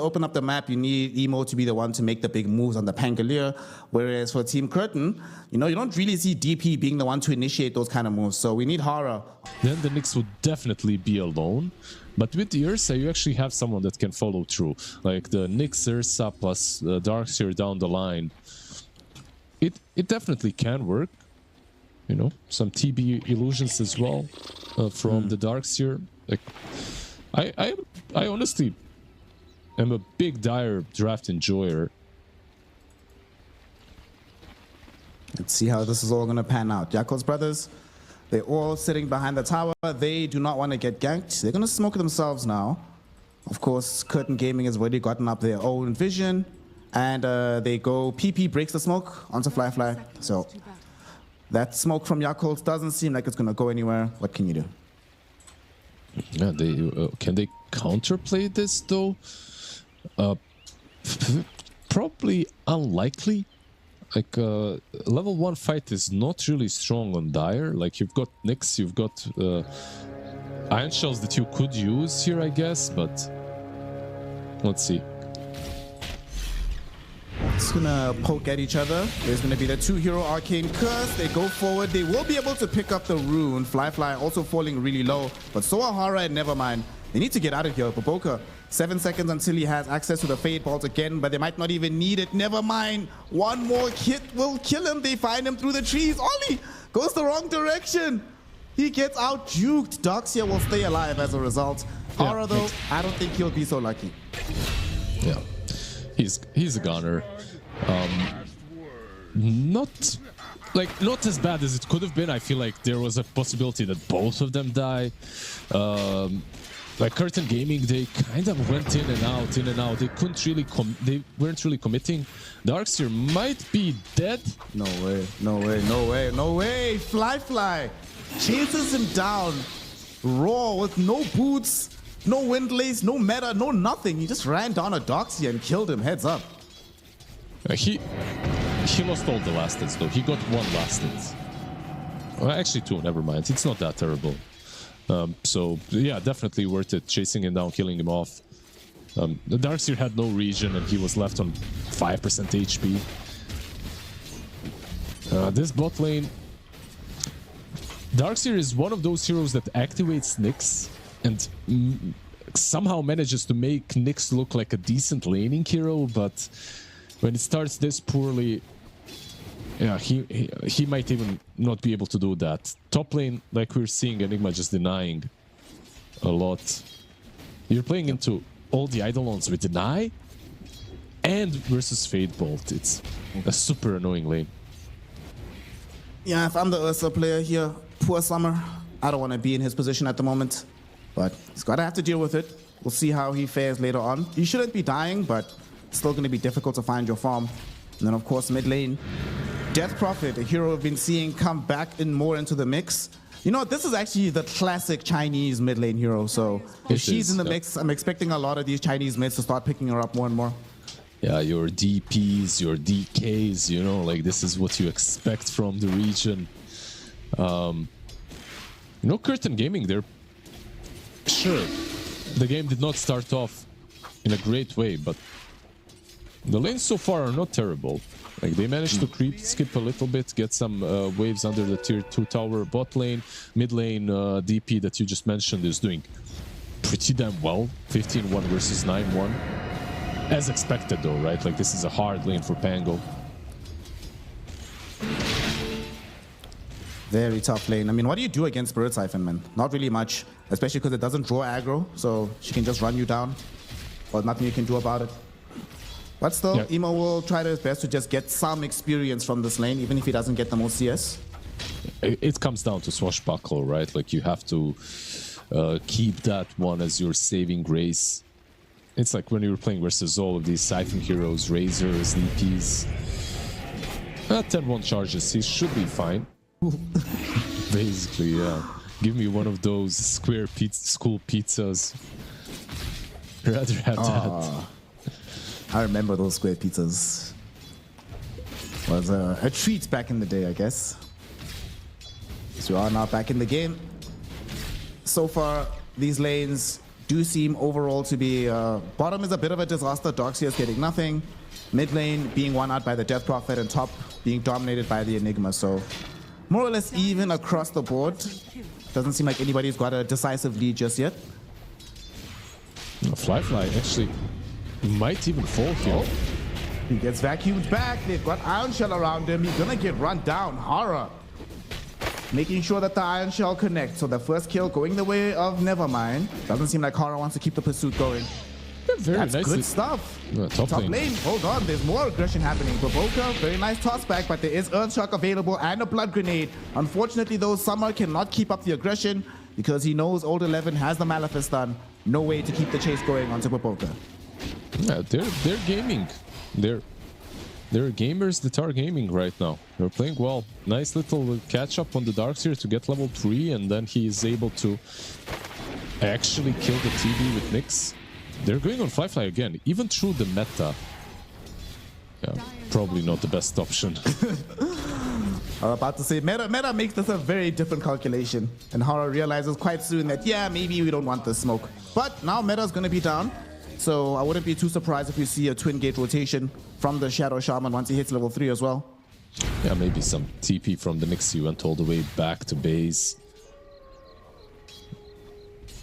open up the map, you need Emo to be the one to make the big moves on the Pangolier, whereas for Team Curtain, you don't really see DP being the one to initiate those kind of moves, so we need Hara. Then the Nyx would definitely be alone, but with the Ursa, you actually have someone that can follow through, like the Nyx Ursa plus Darkseer down the line. It definitely can work, some TB illusions as well from the Darkseer. Like, I honestly am a big Dire draft enjoyer. Let's see how this is all going to pan out. Yakult's brothers, they're all sitting behind the tower. They do not want to get ganked. They're going to smoke themselves now. Of course, Curtain Gaming has already gotten up their own vision. And they go, PP breaks the smoke onto Fly. So that smoke from Yakult doesn't seem like it's going to go anywhere. What can you do? Yeah, can they counterplay this though? Probably unlikely. Like level 1 fight is not really strong on Dire. Like you've got Nyx, you've got Iron Shells that you could use here, I guess, but let's see. It's gonna poke at each other. There's gonna be the 2-hero Arcane Curse. They go forward. They will be able to pick up the rune. Fly also falling really low, but so are Hara and Nevermind. They need to get out of here. Baboka, 7 seconds until he has access to the Fade Bolt again, but they might not even need it. Nevermind, one more hit will kill him. They find him through the trees. Ollie goes the wrong direction. He gets out juked. Darkseer will stay alive as a result. Hara though, I don't think he'll be so lucky. Yeah, he's a gunner. Not as bad as it could have been. I feel like there was a possibility that both of them die. Like Curtain Gaming, they kind of went in and out. They couldn't really they weren't really committing. Darkseer might be dead. No way. Fly chases him down raw with no boots, no wind lace, no meta, no nothing. He just ran down a Darkseer and killed him heads up. He lost all the last hits though. He got one last hit. Well, actually 2, never mind. It's not that terrible. So yeah, definitely worth it. Chasing him down, killing him off. The Darkseer had no regen and he was left on 5% HP. This bot lane, Darkseer is one of those heroes that activates Nyx and somehow manages to make Nyx look like a decent laning hero, but when it starts this poorly, yeah, he might even not be able to do that. Top lane, like we're seeing, Enigma just denying a lot. You're playing into all the Eidolons with Deny and versus Fade Bolt. It's a super annoying lane. Yeah, if I'm the Ursa player here, poor Summer. I don't want to be in his position at the moment, but he's got to have to deal with it. We'll see how he fares later on. You shouldn't be dying, but it's still going to be difficult to find your farm. And then, of course, mid lane, Death Prophet, a hero we've been seeing come back in more into the mix. This is actually the classic Chinese mid lane hero. So if she's in the mix, I'm expecting a lot of these Chinese mids to start picking her up more and more. Yeah, your DPs, your DKs, like this is what you expect from the region. Curtain Gaming, they're sure the game did not start off in a great way, but the lanes so far are not terrible. Like they managed to skip a little bit, get some waves under the tier 2 tower. Bot lane, mid lane DP that you just mentioned is doing pretty damn well. 15-1 versus 9-1. As expected though, right? Like this is a hard lane for Pango. Very tough lane. I mean, what do you do against Spirit Siphon, man? Not really much, especially because it doesn't draw aggro, so she can just run you down. Well, nothing you can do about it. But still, yeah. Emo will try his best to just get some experience from this lane, even if he doesn't get the most CS. It comes down to Swashbuckle, right? Like you have to keep that one as your saving grace. It's like when you were playing versus all of these Siphon heroes, Razors, DPs. 10-1 charges, he should be fine. Basically, yeah. Give me one of those square school pizzas. Rather have that. I remember those square pizzas. Was a treat back in the day, I guess. So we are now back in the game. So far, these lanes do seem overall to be... bottom is a bit of a disaster. Darkseer is getting nothing. Mid lane being won out by the Death Prophet, and top being dominated by the Enigma. So more or less even across the board. Doesn't seem like anybody's got a decisive lead just yet. Fly actually might even fall here. Oh. He gets vacuumed back. They've got Iron Shell around him. He's gonna get run down. Horror making sure that the Iron Shell connects. So the first kill going the way of Nevermind. Doesn't seem like Horror wants to keep the pursuit going. That's good stuff. Top lane. Hold on, there's more aggression happening. Baboka, very nice toss back, but there is Earthshock available and a Blood Grenade. Unfortunately though, Summer cannot keep up the aggression because he knows Old 11 has the Maleficent done. No way to keep the chase going onto Baboka. Yeah, they're gaming. They're gamers that are gaming right now. They're playing well. Nice little catch up on the Darkseer to get level 3, and then he is able to actually kill the TB with Nyx. They're going on Fly again, even through the meta. Yeah, probably not the best option. I was about to say, meta makes this a very different calculation. And Horror realizes quite soon that, yeah, maybe we don't want the smoke. But now meta's going to be down. So I wouldn't be too surprised if you see a twin gate rotation from the Shadow Shaman once he hits level 3 as well. Yeah, maybe some TP from the Nyx. He went all the way back to base.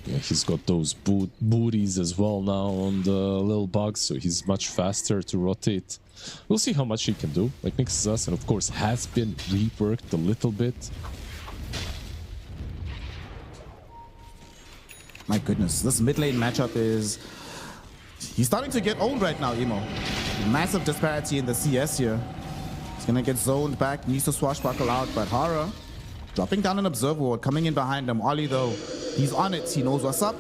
Yeah, he's got those booties as well now on the little bugs, so he's much faster to rotate. We'll see how much he can do. Like Nyx is us, and of course has been reworked a little bit. My goodness, this mid lane matchup is... He's starting to get old right now, Emo. Massive disparity in the CS here. He's gonna get zoned back, needs to swashbuckle out, but Horror dropping down an Observer Ward, coming in behind him. Ollie though, he's on it, he knows what's up.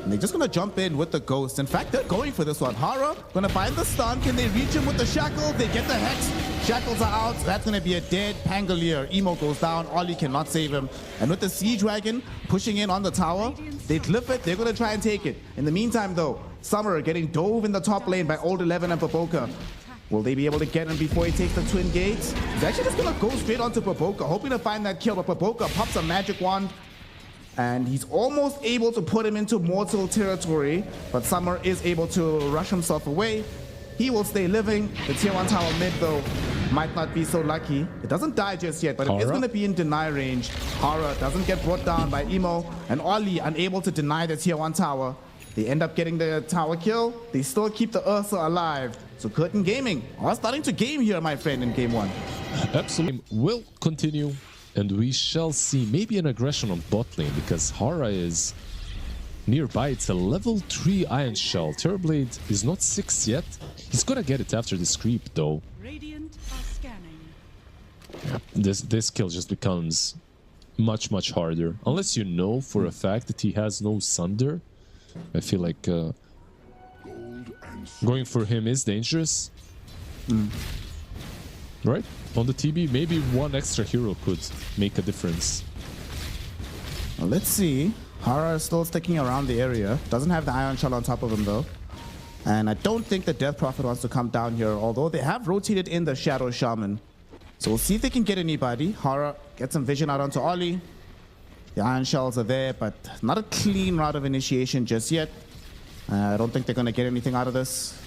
And they're just gonna jump in with the Ghost. In fact, they're going for this one. Horror gonna find the stun. Can they reach him with the Shackle? They get the Hex. Shackles are out. That's gonna be a dead Pangolier. Emo goes down. Ollie cannot save him. And with the Siege Dragon pushing in on the tower, they clip it. They're gonna try and take it. In the meantime though, Summer getting dove in the top lane by Old 11 and Baboka. Will they be able to get him before he takes the twin gates? He's actually just gonna go straight onto Baboka, hoping to find that kill, but Baboka pops a magic wand, and he's almost able to put him into mortal territory, but Summer is able to rush himself away. He will stay living. The tier 1 tower mid, though, might not be so lucky. It doesn't die just yet, but it is gonna be in deny range. Horror doesn't get brought down by Emo, and Ollie unable to deny the tier 1 tower. They end up getting the tower kill. They still keep the Ursa alive. So Curtain Gaming are starting to game here, my friend, in game 1. Absolutely. Will continue, and we shall see maybe an aggression on bot lane, because Hara is nearby. It's a level 3 Iron Shell. Terrorblade is not 6 yet. He's gonna get it after this creep, though. Radiant are scanning. Yeah, this kill just becomes much harder. Unless you know for a fact that he has no Sunder. I feel like going for him is dangerous. Right? On the TB, maybe one extra hero could make a difference. Well, let's see. Hara is still sticking around the area. Doesn't have the Iron Shell on top of him, though. And I don't think the Death Prophet wants to come down here, although they have rotated in the Shadow Shaman. So we'll see if they can get anybody. Hara gets some vision out onto Ollie. The Iron Shells are there, but not a clean route of initiation just yet. I don't think they're going to get anything out of this.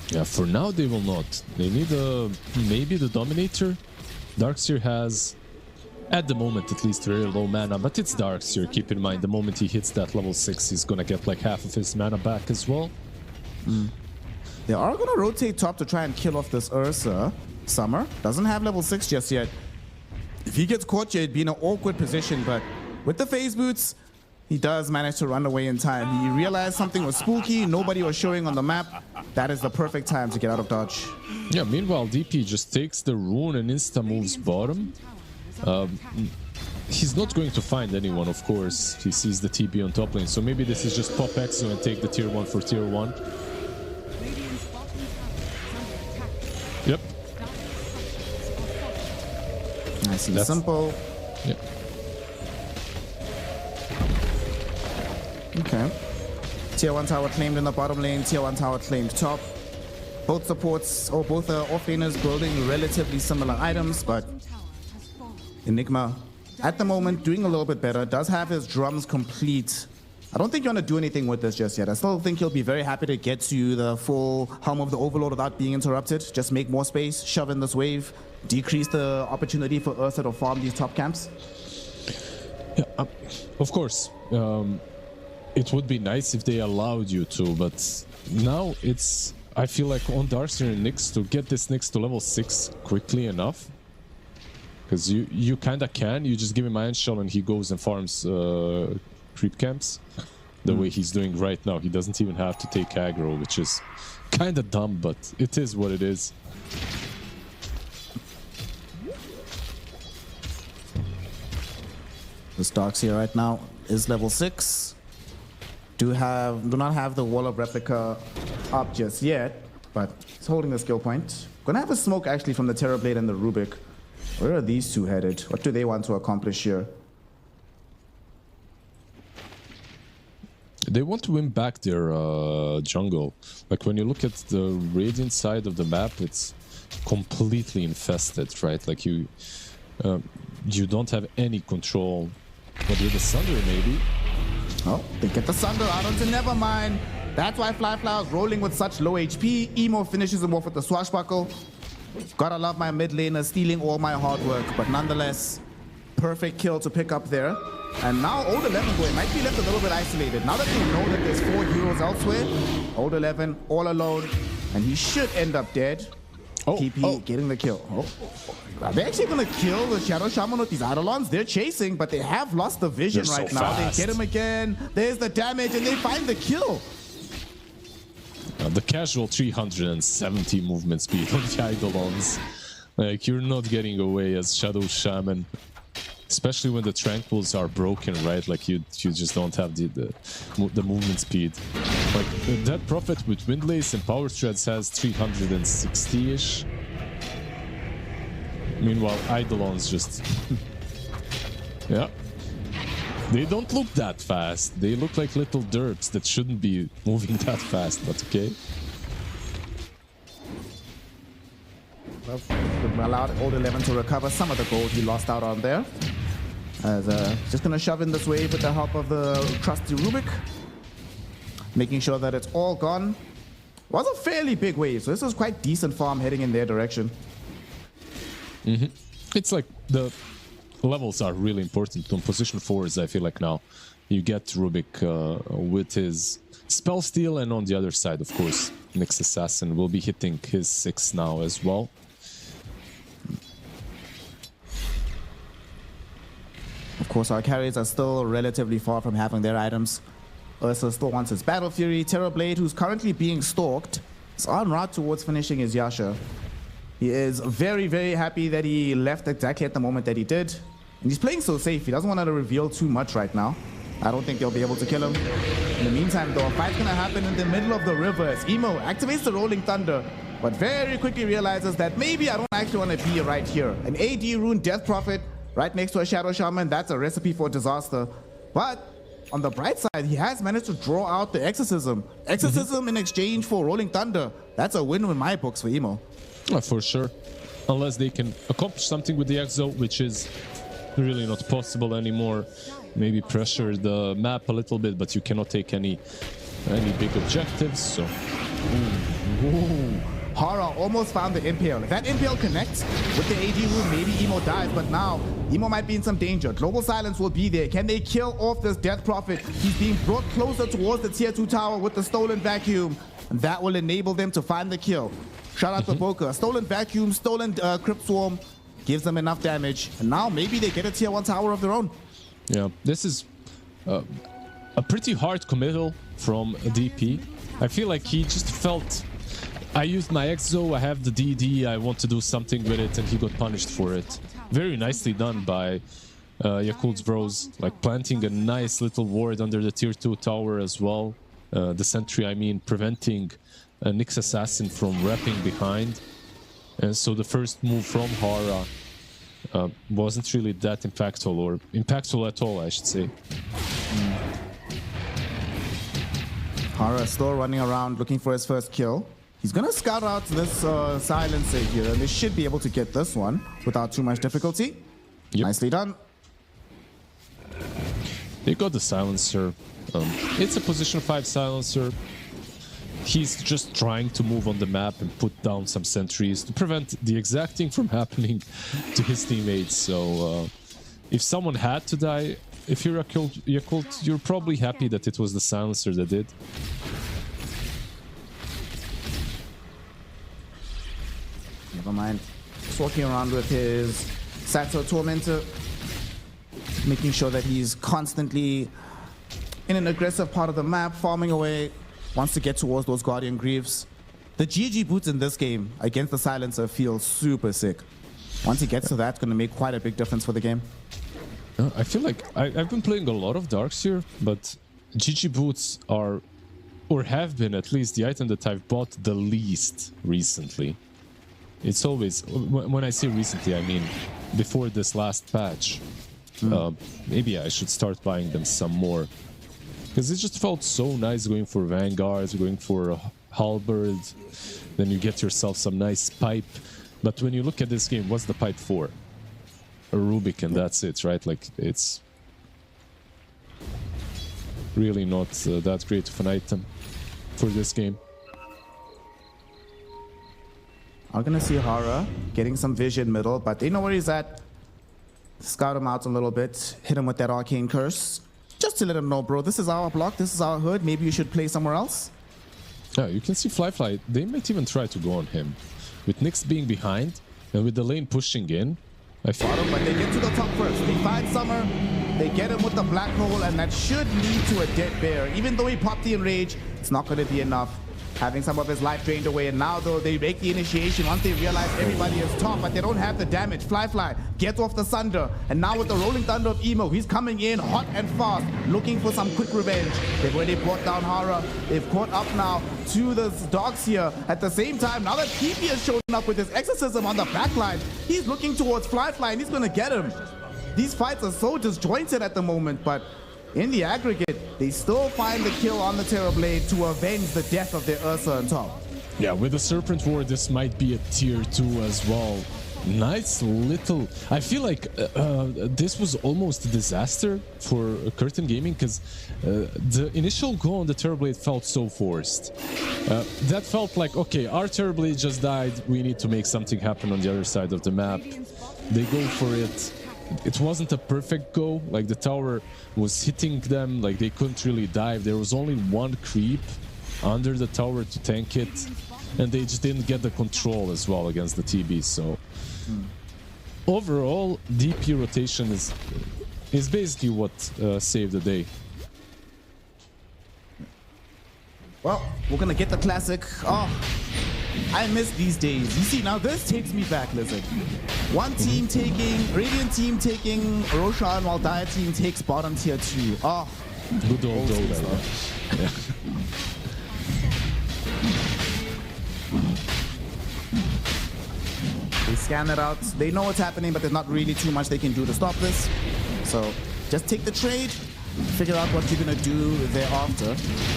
Yeah, for now they will not. They need maybe the Dominator. Darkseer has, at the moment at least, very low mana, but it's Darkseer. Keep in mind, the moment he hits that level 6, he's going to get like half of his mana back as well. They are going to rotate top to try and kill off this Ursa. Summer doesn't have level 6 just yet. If he gets caught here, it'd be in an awkward position, but with the phase boots, he does manage to run away in time. He realized something was spooky, nobody was showing on the map. That is the perfect time to get out of dodge. Yeah, meanwhile, DP just takes the rune and insta-moves bottom. He's not going to find anyone, of course. He sees the TP on top lane, so maybe this is just pop Exo and take the tier 1 for tier 1. Yep. Nice and simple. Yeah. Okay. Tier 1 tower claimed in the bottom lane, tier 1 tower claimed top. Both supports, or both offlaners building relatively similar items, but Enigma at the moment doing a little bit better. Does have his drums complete. I don't think you want to do anything with this just yet. I still think he'll be very happy to get to the full Helm of the Overlord without being interrupted. Just make more space, shove in this wave, decrease the opportunity for Ursa to farm these top camps. Yeah, of course. It would be nice if they allowed you to, but now it's... I feel like on Darkseer and Nyx to get this Nyx to level 6 quickly enough. Because you kinda can, you just give him Iron Shell and he goes and farms creep camps. The way he's doing right now, he doesn't even have to take aggro, which is kinda dumb, but it is what it is. This Darkseer right now is level 6. Do not have the Wall of Replica up just yet, but it's holding the skill point. Gonna have a smoke actually from the Terrorblade and the Rubik. Where are these two headed? What do they want to accomplish here? They want to win back their jungle. Like when you look at the Radiant side of the map, it's completely infested, right? Like you don't have any control. But with the Sunder, maybe. Oh, they get the Sunder out onto Nevermind. That's why Flyfly is rolling with such low HP. Emo finishes him off with the Swashbuckle. Gotta love my mid laner stealing all my hard work, but nonetheless, perfect kill to pick up there. And now Old 11 boy might be left a little bit isolated. Now that they know that there's 4 heroes elsewhere, Old 11 all alone, and he should end up dead. PP getting the kill. Are they actually going to kill the Shadow Shaman with these Eidolons? They're chasing, but they have lost the vision right so now. fast. They get him again. There's the damage, and they find the kill. The casual 370 movement speed on the Eidolons. Like, you're not getting away as Shadow Shaman. Especially when the Tranquils are broken, right? Like, you just don't have the movement speed. Like, that Prophet with Windlace and Power Threads has 360-ish. Meanwhile, Eidolons just... yeah. They don't look that fast. They look like little derps that shouldn't be moving that fast, but okay. Well, allowed Old 11 to recover some of the gold he lost out on there. As just gonna shove in this wave with the help of the trusty Rubik. Making sure that it's all gone. Was a fairly big wave, so this was quite decent farm heading in their direction. It's like the levels are really important on position 4s. I feel like now you get Rubik with his spell steal, and on the other side, of course, Nyx Assassin will be hitting his 6 now as well. Of course, our carries are still relatively far from having their items. Ursa still wants his Battle Fury. Terrorblade, who's currently being stalked, is en route towards finishing his Yasha. He is very, very happy that he left exactly at the moment that he did. And he's playing so safe. He doesn't want to reveal too much right now. I don't think they'll be able to kill him. In the meantime, though, a fight's going to happen in the middle of the river as Emo activates the Rolling Thunder, but very quickly realizes that maybe I don't actually want to be right here. An AD Rune Death Prophet right next to a Shadow Shaman, that's a recipe for disaster. But on the bright side, he has managed to draw out the Exorcism. Exorcism in exchange for Rolling Thunder. That's a win in my books for Emo. For sure. Unless they can accomplish something with the Exo, which is really not possible anymore. Maybe pressure the map a little bit, but you cannot take any big objectives, so... Ooh. Horror almost found the Impale. If that Impale connects with the AD Rune, maybe Emo dies, but now Emo might be in some danger. Global Silence will be there. Can they kill off this Death Prophet? He's being brought closer towards the tier 2 tower with the Stolen Vacuum, and that will enable them to find the kill. Shout out to Boca. Stolen Vacuum, Stolen Crypt Swarm gives them enough damage, and now maybe they get a tier 1 tower of their own. Yeah, this is a pretty hard committal from DP. I feel like he just felt, I used my Exo, I have the DD, I want to do something with it, and he got punished for it. Very nicely done by Yakult's bros, like planting a nice little ward under the tier 2 tower as well. The sentry, I mean, preventing Nyx Assassin from wrapping behind. And so the first move from Hara wasn't really that impactful, or impactful at all, I should say. Hara still running around looking for his first kill. He's gonna scout out this silencer here, and they should be able to get this one without too much difficulty. Yep. Nicely done. They got the silencer. It's a position 5 silencer. He's just trying to move on the map and put down some sentries to prevent the exact thing from happening to his teammates. So if someone had to die, if you're a Yakult, you're probably happy that it was the silencer that did. Never mind. Just walking around with his Sato Tormentor, making sure that he's constantly in an aggressive part of the map, farming away, wants to get towards those Guardian Greaves. The GG boots in this game against the silencer feel super sick. Once he gets to that, it's going to make quite a big difference for the game. I feel like I've been playing a lot of Darks here, but GG boots are, or have been at least, the item that I've bought the least recently. It's always, when I say recently, I mean before this last patch. Maybe I should start buying them some more. Because it just felt so nice going for Vanguards, going for Halberd, then you get yourself some nice pipe. But when you look at this game, what's the pipe for? A Rubik and that's it, right? Like, it's really not that great of an item for this game. I'm gonna see Hara getting some vision middle, but they know where he's at. Scout him out a little bit, hit him with that arcane curse. Just to let him know, bro, this is our block, this is our hood, maybe you should play somewhere else. Yeah, you can see Fly, they might even try to go on him. With Nyx being behind, and with the lane pushing in, I feel... But they get to the top first. They find Summer, they get him with the black hole, and that should lead to a dead bear. Even though he popped the enrage, it's not going to be enough. Having some of his life drained away, and now though they make the initiation once they realize everybody is top, but they don't have the damage. Fly gets off the Sunder, and now with the rolling thunder of Emo, he's coming in hot and fast, looking for some quick revenge. They've already brought down Hara. They've caught up now to the dogs here. At the same time, now that PP has shown up with his exorcism on the backline, he's looking towards Fly, and he's gonna get him. These fights are so disjointed at the moment, but in the aggregate, they still find the kill on the Terrorblade to avenge the death of their Ursa on top. Yeah, with the Serpent War, this might be a tier 2 as well. Nice little... I feel like this was almost a disaster for Curtain Gaming, because the initial go on the Terrorblade felt so forced. That felt like, okay, our Terrorblade just died, we need to make something happen on the other side of the map. They go for it. It wasn't a perfect go, like the tower was hitting them, like they couldn't really dive. There was only one creep under the tower to tank it, and they just didn't get the control as well against the TB. So overall, DP rotation is basically what saved the day. Well, we're gonna get the classic. Oh, I miss these days. You see, now this takes me back, Lizard. One team taking, Radiant team taking Roshan, while Dire team takes bottom tier 2. Oh, good old DOTA. Yeah. They scan it out. They know what's happening, but there's not really too much they can do to stop this. So just take the trade, figure out what you're gonna do thereafter,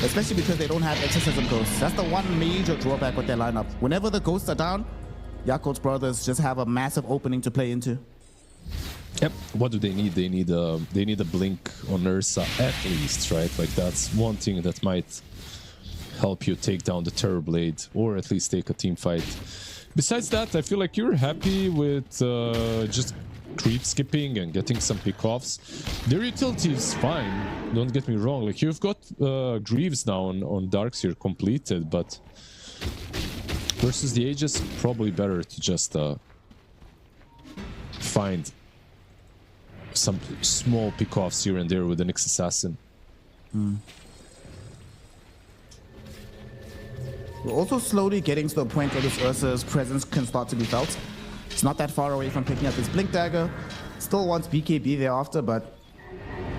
especially because they don't have exorcism ghosts. That's the one major drawback with their lineup. Whenever the ghosts are down, Yakult's brothers just have a massive opening to play into. Yep. What do they need? They need a blink on Ursa at least, right? Like that's one thing that might help you take down the Terrorblade, or at least take a team fight. Besides that, I feel like you're happy with just creep skipping and getting some pickoffs. Their utility is fine, don't get me wrong. Like, you've got Greaves now on Darks here completed, but versus the Aegis, probably better to just find some small pickoffs here and there with the Nyx Assassin. We're also slowly getting to the point where this Ursa's presence can start to be felt. It's not that far away from picking up his Blink Dagger. Still wants BKB thereafter, but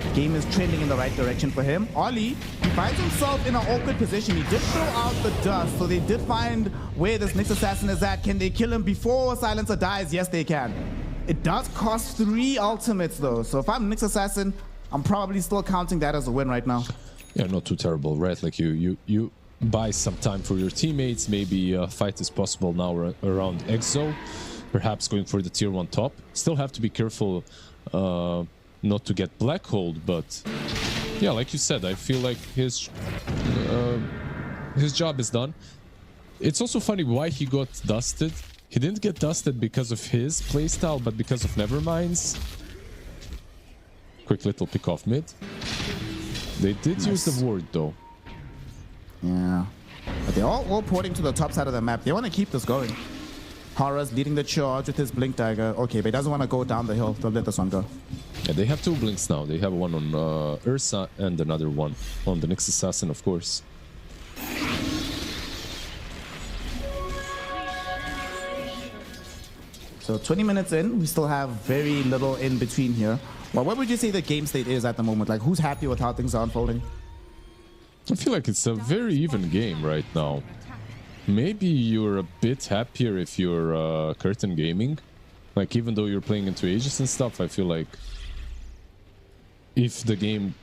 the game is trending in the right direction for him. Ollie, he finds himself in an awkward position. He did throw out the dust, so they did find where this Nyx Assassin is at. Can they kill him before Silencer dies? Yes, they can. It does cost 3 ultimates, though. So if I'm Nyx Assassin, I'm probably still counting that as a win right now. Yeah, not too terrible, right? Like, you buy some time for your teammates. Maybe a fight is possible now around Exo. Perhaps going for the tier 1 top. Still have to be careful not to get black holed, but yeah, like you said, I feel like his job is done. It's also funny why he got dusted. He didn't get dusted because of his playstyle, but because of Nevermind's. Quick little pick off mid. They did use the ward though. Yeah. But they're all porting to the top side of the map. They want to keep this going. Hara's leading the charge with his blink dagger. Okay, but he doesn't want to go down the hill. Don't let this one go. Yeah, they have 2 blinks now. They have one on Ursa and another one on the Nyx Assassin, of course. So 20 minutes in, we still have very little in between here. Well, what would you say the game state is at the moment? Like, who's happy with how things are unfolding? I feel like it's a very even game right now. Maybe you're a bit happier if you're Curtain Gaming. Like, even though you're playing into Aegis and stuff, I feel like if the game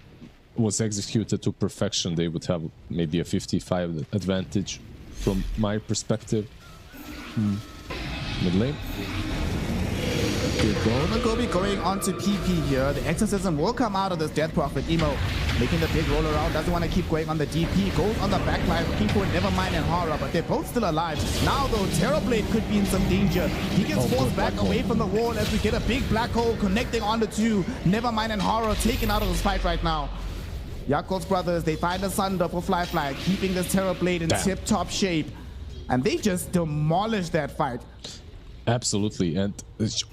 was executed to perfection, they would have maybe a 55 advantage from my perspective. Mid lane. They're going to be going on to PP here. The Exorcism will come out of this Death Prophet. Emo making the big roll around. Doesn't want to keep going on the DP. Goes on the backline. Looking for Nevermind and Horror. But they're both still alive. Now, though, Terrorblade could be in some danger. He gets forced back away from the wall as we get a big black hole connecting on the 2. Nevermind and Horror taken out of this fight right now. Yakult's brothers, they find a Sunder for Fly, keeping this Terrorblade in tip-top shape. And they just demolished that fight. Absolutely, and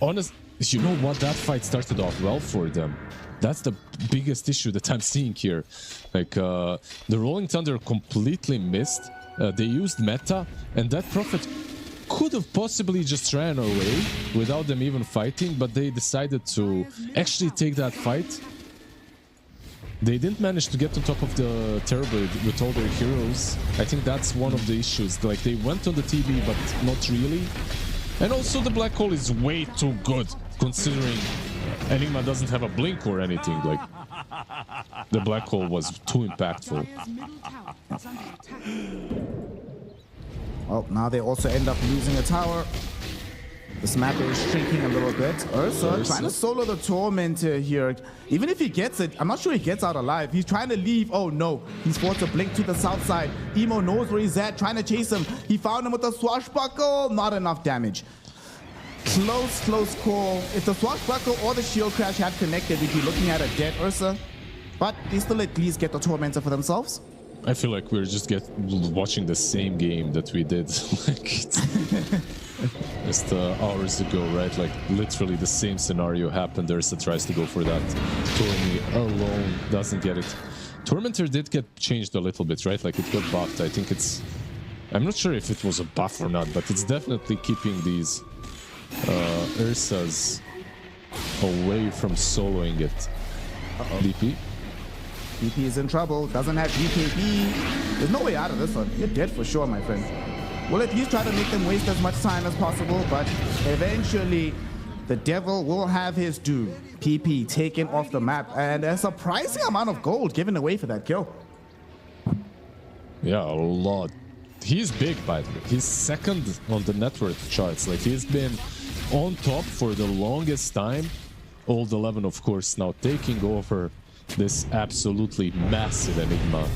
honest, you know what? That fight started off well for them. That's the biggest issue that I'm seeing here. Like, the Rolling Thunder completely missed. They used meta, and that Prophet could have possibly just ran away without them even fighting, but they decided to actually take that fight. They didn't manage to get on top of the Terrorblade with all their heroes. I think that's one of the issues. Like, they went on the TB, but not really. And also the black hole is way too good, considering Enigma doesn't have a blink or anything. Like, the black hole was too impactful. Well, now they also end up losing a tower. This map is shrinking a little bit. Ursa trying to solo the Tormentor here. Even if he gets it, I'm not sure he gets out alive. He's trying to leave. Oh no, he's forced to blink to the south side. Emo knows where he's at, trying to chase him. He found him with a swashbuckle. Not enough damage. Close call. If the swashbuckle or the shield crash had connected, we'd be looking at a dead Ursa. But they still at least get the Tormentor for themselves. I feel like we're just watching the same game that we did like just hours ago, right? Like, literally the same scenario happened. Ursa tries to go for that. Tormy alone doesn't get it. Tormentor did get changed a little bit, right? Like, it got buffed. I think it's... I'm not sure if it was a buff or not, but it's definitely keeping these Ursas away from soloing it. DP. DP is in trouble, doesn't have BKB. There's no way out of this one. You're dead for sure, my friend. We'll at least try to make them waste as much time as possible, but eventually the devil will have his due. PP taken off the map, and a surprising amount of gold given away for that kill. Yeah, a lot. He's big, by the way. He's second on the net worth charts. Like, he's been on top for the longest time. Old 11, of course, now taking over this absolutely massive Enigma.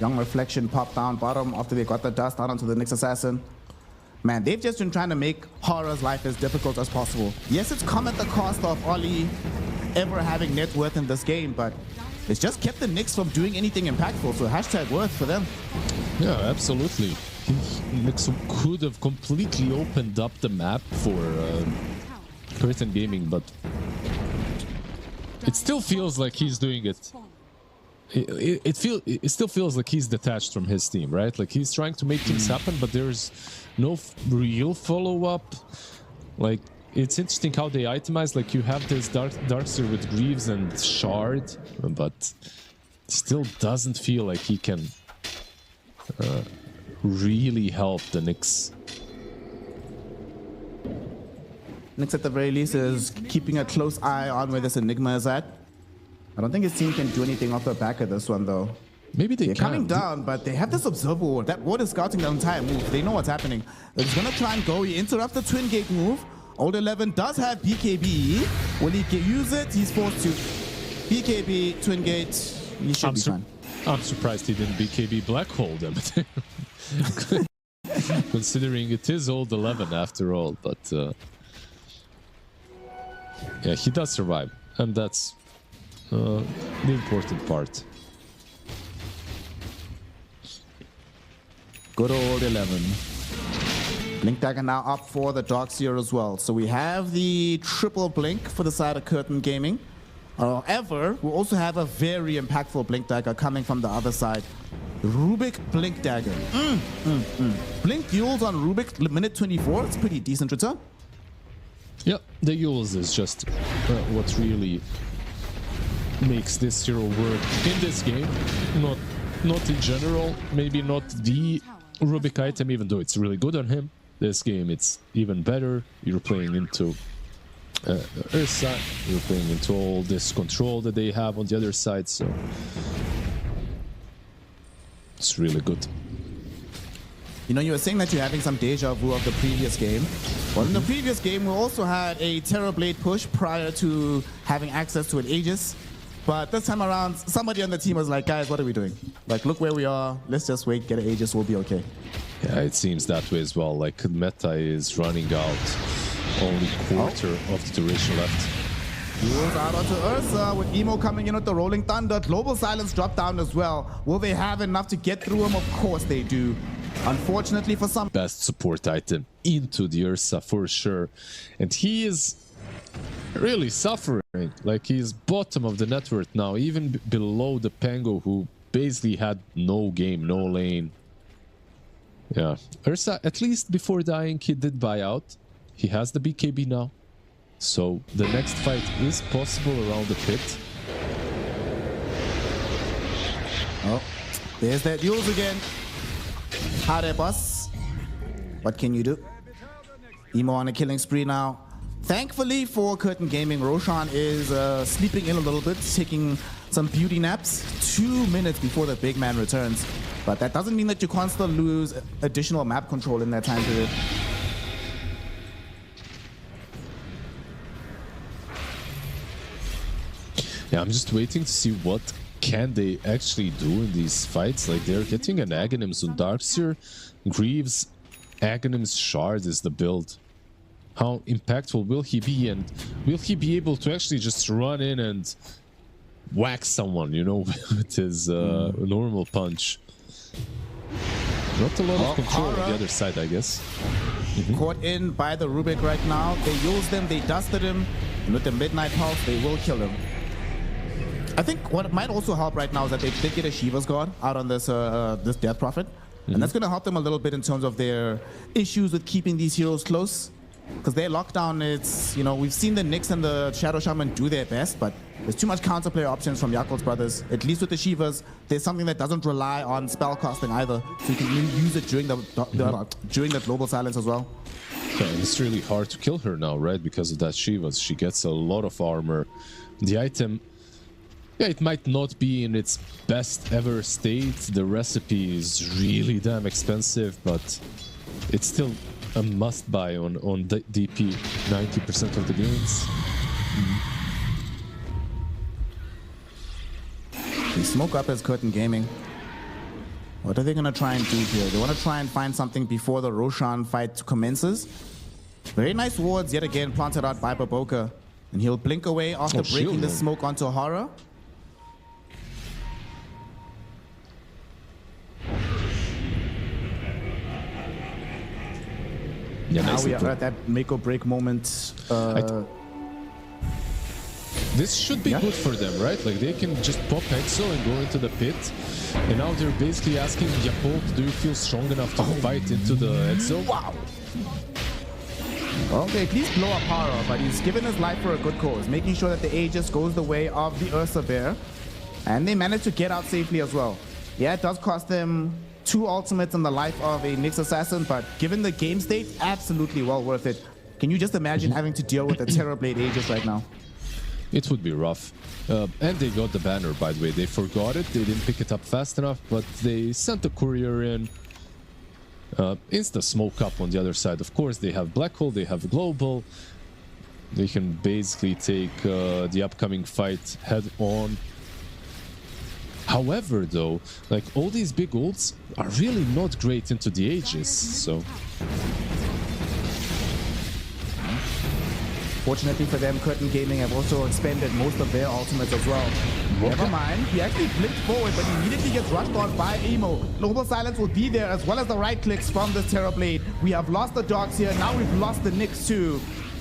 Young Reflection popped down bottom after they got the dust out onto the Nyx Assassin. Man, they've just been trying to make Horror's life as difficult as possible. Yes, it's come at the cost of Ollie ever having net worth in this game, but it's just kept the Nyx from doing anything impactful, so hashtag worth for them. Yeah, absolutely. Nyx could have completely opened up the map for Curtain Gaming, but it still feels like he's doing it. It still feels like he's detached from his team, right? Like, he's trying to make things happen, but there's no real follow-up. Like, it's interesting how they itemize. Like, you have this Darkseer with Greaves and Shard, but still doesn't feel like he can really help the Nyx. Nyx at the very least is keeping a close eye on where this Enigma is at. I don't think his team can do anything off the back of this one, though. Maybe they're coming down, but they have this Observer Ward. That ward is scouting the entire move. They know what's happening. They're just going to try and go. He interrupts the Twin Gate move. Old 11 does have BKB. Will he use it? He's forced to. BKB, Twin Gate. He should be fine. I'm surprised he didn't BKB Black Hole them. Considering it is Old 11 after all, but yeah, he does survive, and that's the important part. Good old 11. Blink Dagger now up for the Darkseer as well. So we have the triple Blink for the side of Curtain Gaming. However, we also have a very impactful Blink Dagger coming from the other side. Rubik Blink Dagger. Blink Yules on Rubik, minute 24. It's pretty decent return. Yeah, the Yules is just what really makes this hero work in this game. Not in general, maybe not the Rubik item, even though it's really good on him. This game, it's even better. You're playing into Ursa, you're playing into all this control that they have on the other side, so it's really good. You know, you were saying that you're having some deja vu of the previous game. Well, in the previous game, we also had a Terrorblade push prior to having access to an Aegis. But this time around, somebody on the team was like, guys, what are we doing? Like, look where we are. Let's just wait, get an Aegis, we'll be okay. Yeah, it seems that way as well. Like, meta is running out. Only quarter of the duration left. Duels out onto Ursa with Emo coming in with the Rolling Thunder. Global Silence drop down as well. Will they have enough to get through him? Of course they do. Unfortunately for some. Best support item into the Ursa for sure. And he is really suffering. Like, he's bottom of the net worth now, even below the Pango, who basically had no game, no lane. Yeah, Ursa, at least before dying, he did buy out. He has the BKB now. So the next fight is possible around the pit. Oh, there's that Yules again. Hi there, boss. What can you do? Emo on a killing spree now. Thankfully for Curtain Gaming, Roshan is sleeping in a little bit, taking some beauty naps 2 minutes before the big man returns. But that doesn't mean that you can't still lose additional map control in that time period. Yeah, I'm just waiting to see what can they actually do in these fights. Like, they're getting an Aghanims on Darkseer. Greaves, Aghanim's Shard is the build. How impactful will he be, and will he be able to actually just run in and whack someone, you know, with his normal punch? Not a lot of control on the other side, I guess. Caught in by the Rubik right now. They used them, they dusted him, and with the Midnight Pulse, they will kill him. I think what might also help right now is that they did get a Shiva's Guard out on this this Death Prophet. And that's going to help them a little bit in terms of their issues with keeping these heroes close. Because their lockdown, it's, you know, we've seen the Nyx and the Shadow Shaman do their best, but there's too much counterplay options from Yakult's brothers. At least with the Shivas, there's something that doesn't rely on spell casting either. So you can use it during the Global Silence as well. Yeah, and it's really hard to kill her now, right? Because of that Shivas. She gets a lot of armor. The item, yeah, it might not be in its best ever state. The recipe is really damn expensive, but it's still a must-buy on DP 90% of the games. They smoke up as Curtain Gaming. What are they going to try and do here? They want to try and find something before the Roshan fight commences. Very nice wards yet again planted out by Baboka. And he'll blink away after breaking the smoke onto Horror. Yeah, now nice we are at that make or break moment. This should be good for them, right? Like, they can just pop Exo and go into the pit. And now they're basically asking Yakult, do you feel strong enough to fight into the Exo? Wow. Okay, at least blow up Horror, but he's given his life for a good cause, making sure that the Aegis goes the way of the Ursa Bear. And they managed to get out safely as well. Yeah, it does cost them 2 ultimates in the life of a Nyx Assassin, but given the game state, absolutely well worth it. Can you just imagine having to deal with a Terrorblade Aegis right now? It would be rough. And they got the banner, by the way. They forgot it. They didn't pick it up fast enough, but they sent the courier in. Insta smoke up on the other side. Of course, they have Black Hole, they have Global. They can basically take the upcoming fight head on. However, though, like all these big ults are really not great into the Aegis, so... Fortunately for them, Curtain Gaming have also expended most of their ultimates as well. Never mind, he actually blinked forward, but he immediately gets rushed on by Emo. Noble Silence will be there, as well as the right clicks from this Terror Blade. We have lost the Dogs here, now we've lost the Nyx too.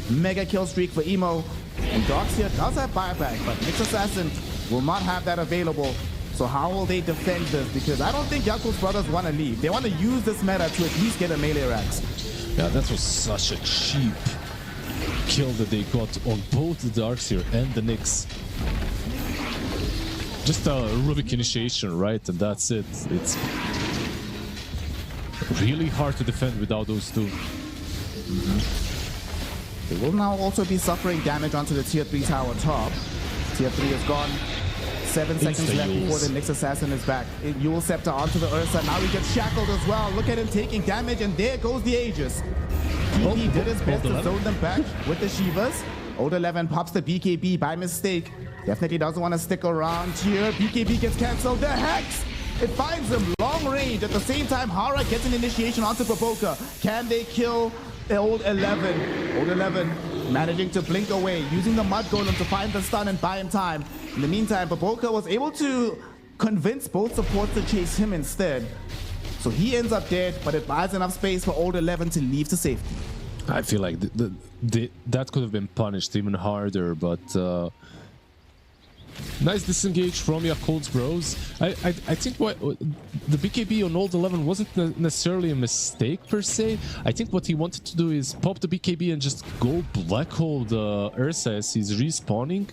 Mega kill streak for Emo. And Dogs here does have buyback, but Nyx Assassin will not have that available. So how will they defend this? Because I don't think Yakult's brothers want to leave. They want to use this meta to at least get a melee Rax. Yeah, that was such a cheap kill that they got on both the Darkseer and the Nyx. Just a Rubik initiation, right? And that's it. It's really hard to defend without those two. They will now also be suffering damage onto the tier 3 tower top. Tier 3 is gone. 7 seconds left before the Nyx Assassin is back. Yule Scepter onto the Ursa. Now he gets shackled as well. Look at him taking damage, and there goes the Aegis. DP did his best to zone them back with the Shivas. Old 11 pops the BKB by mistake. Definitely doesn't want to stick around here. BKB gets cancelled. The Hex! It finds him long range. At the same time, Hara gets an initiation onto Baboka. Can they kill the Old 11? Old 11 managing to blink away, using the Mud Golem to find the stun and buy him time. In the meantime, Baboka was able to convince both supports to chase him instead. So he ends up dead, but it buys enough space for Old 11 to leave to safety. I feel like that could have been punished even harder, but nice disengage from Yakult's bros. I think what the BKB on Old 11 wasn't necessarily a mistake per se. I think what he wanted to do is pop the BKB and just go Black Hole the Ursa as he's respawning.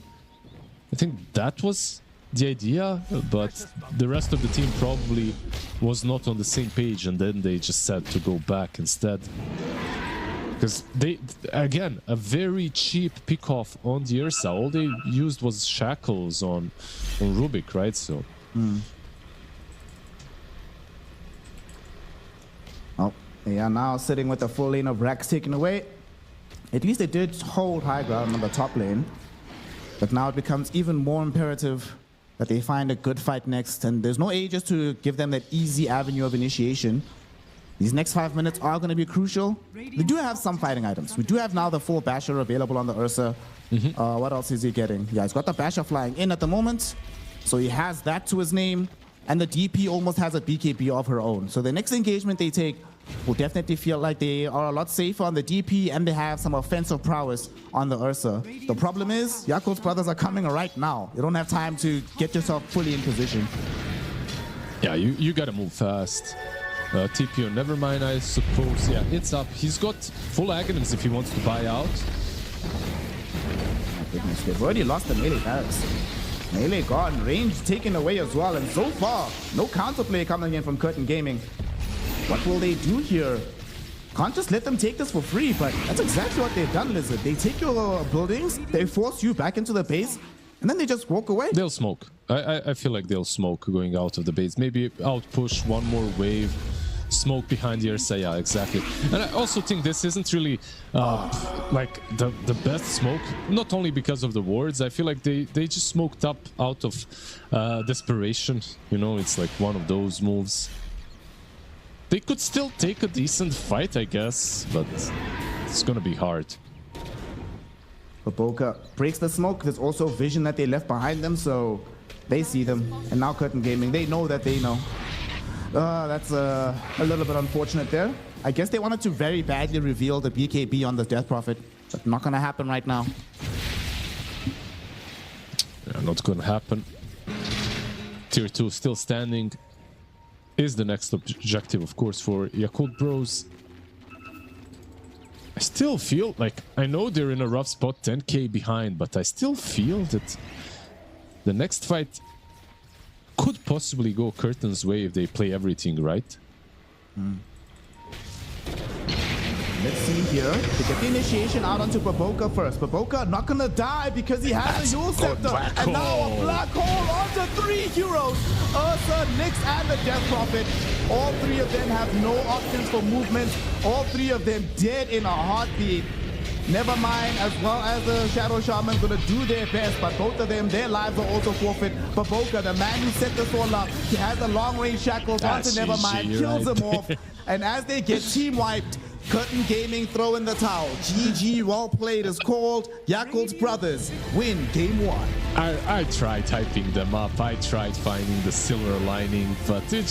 I think that was the idea, but the rest of the team probably was not on the same page, and then they just said to go back instead. Because they, again, a very cheap pick-off on the Ursa. All they used was shackles on Rubik, right? So. Oh, they are now sitting with the full lane of Rax taken away. At least they did hold high ground on the top lane. But now it becomes even more imperative that they find a good fight next. And there's no Aegis to give them that easy avenue of initiation. These next 5 minutes are going to be crucial. We do have some fighting items. We do have now the full Basher available on the Ursa. What else is he getting? Yeah, he's got the Basher flying in at the moment. So he has that to his name. And the DP almost has a BKB of her own. So the next engagement they take will definitely feel like they are a lot safer on the DP, and they have some offensive prowess on the Ursa. The problem is, Yakult's brothers are coming right now. You don't have time to get yourself fully in position. Yeah, you gotta move fast. TP on Nevermind, I suppose. Yeah, it's up. He's got full Aghanims if he wants to buy out. My goodness, they've already lost the melee barracks. Melee gone, range taken away as well, and so far, no counterplay coming in from Curtain Gaming. What will they do here? Can't just let them take this for free, but that's exactly what they've done, Lizard. They take your buildings, they force you back into the base, and then they just walk away. They'll smoke. I feel like they'll smoke going out of the base. Maybe out push one more wave. Smoke behind the Ursa, yeah, exactly. And I also think this isn't really like the best smoke, not only because of the wards. I feel like they just smoked up out of desperation. You know, it's like one of those moves. They could still take a decent fight, I guess, but it's gonna be hard. Baboka breaks the smoke. There's also vision that they left behind them, so they see them. And now Curtain Gaming, they know that they know. That's a little bit unfortunate there. I guess they wanted to very badly reveal the BKB on the Death Prophet, but not gonna happen right now. Yeah, not gonna happen. Tier 2 still standing. Is the next objective, of course, for Yakult Bros. I still feel like, I know they're in a rough spot, 10k behind, but I still feel that the next fight could possibly go Curtain's way if they play everything right. Let's see here. They get the initiation out onto Baboka first. Baboka not gonna die because he has a Yule Scepter. black And now a hole. black hole onto 3 heroes. Ursa, Nyx, and the Death Prophet. All 3 of them have no options for movement. All 3 of them dead in a heartbeat. Never mind, as well as the Shadow Shaman's gonna do their best, but both of them, their lives are also forfeit. Baboka, the man who set this all up, he has the long-range shackles onto That's Nevermind, GG kills right him off, and as they get team-wiped, Curtain Gaming throw in the towel. GG, well played is called. Yakult's brothers win game 1. I tried typing them up. I tried finding the silver lining, but it just